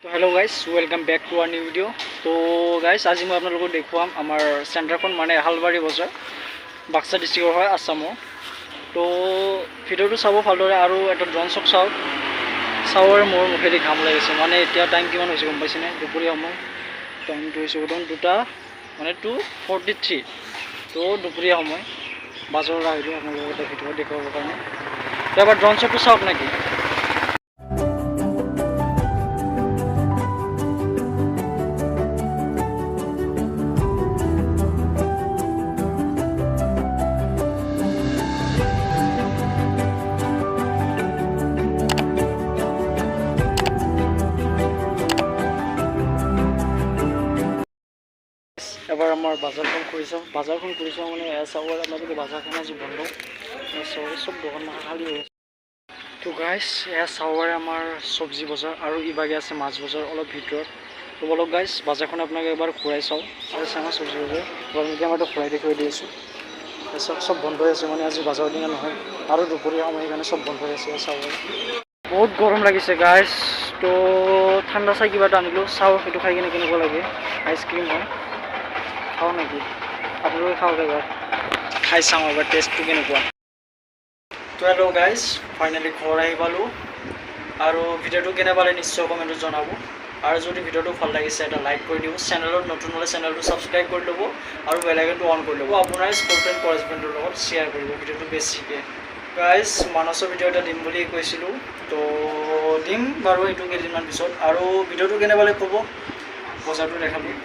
তো hello' guys welcome back to our new video'. তো guys আজি মই আপোনালোকক দেখুৱাম আমাৰ চেণ্টাৰখন মানে হালবাৰী বজাৰ বাক্সা ডিষ্ট্ৰিক্টৰ হয় আছামৰ। তো ভিডিঅ'টো চাব ভালদৰে আৰু এটা ড্ৰ'ন শ্বট চাৱৰে মোৰ মুখেদি ঘাম লাগিছে। মানে এতিয়া টাইম কিমান হৈছে গম পাইছেনে? দুপৰীয়া সময় টাইমটো হৈছে বৰ্তমান 2:43। তো দুপৰীয়া সময় বাজাৰত আহিলোঁ আপোনালোকক এটা ভিডিঅ' দেখুৱাবৰ কাৰণে। তো এবাৰ ড্ৰ'ন শ্বটটো চাওক নেকি? এবাৰ আমাৰ বাজাৰখন কৰি চাওঁ মানে চাব আপোনালোকে বাজাৰখন আজি বন্ধ চব দোকান মাখা খালী হৈ আছে। তো গাইজ এয়া চাবৰে আমাৰ চব্জি বজাৰ আৰু ইবাগে আছে মাছ বজাৰ অলপ ভিতৰত। তো বলক গাইজ বাজাৰখন আপোনালোকে এবাৰ ঘূৰাই চাওঁ। আছে আমাৰ চব্জি বজাৰ আপোনালোকে আমাৰতো ঘূৰাই দেখুৱাই দি আছোঁ। চব বন্ধ হৈ আছে, মানে আজি বাজাৰৰ দিনা নহয় আৰু দুপৰীয়া সময় কাৰণে চব বন্ধ হৈ আছে। চাবৰে বহুত গৰম লাগিছে গাইজ। তো ঠাণ্ডা চাই কিবা এটা আনিলোঁ, চাওঁ সেইটো খাই কিনে কেনেকুৱা লাগে। আইচক্ৰীম হয়, খাওঁ নেকি? আপোনালোকে খাওক এবাৰ, খাই চাওঁ এবাৰ টেষ্টটো কেনেকুৱা। তো হেল্ল' গাইজ ফাইনেলি ঘৰ আহি পালোঁ আৰু ভিডিঅ'টো কেনে পালে নিশ্চয় কমেণ্টত জনাব। আৰু যদি ভিডিঅ'টো ভাল লাগিছে এটা লাইক কৰি দিব, চেনেলত নতুন হ'লে চেনেলটো ছাবস্ক্ৰাইব কৰি ল'ব আৰু বেল আইকনটো অন কৰি ল'ব। আপোনাৰ স্কুল ফ্ৰেণ্ড কলেজমেণ্টৰ লগত শ্বেয়াৰ কৰিব ভিডিঅ'টো বেছিকৈ। গাইজ মানসৰ ভিডিঅ' এটা দিম বুলি কৈছিলোঁ, তো দিম বাৰু এইটো কেইদিনমান পিছত। আৰু ভিডিঅ'টো কেনে পালে ক'ব, বজাৰটো দেখালোঁ।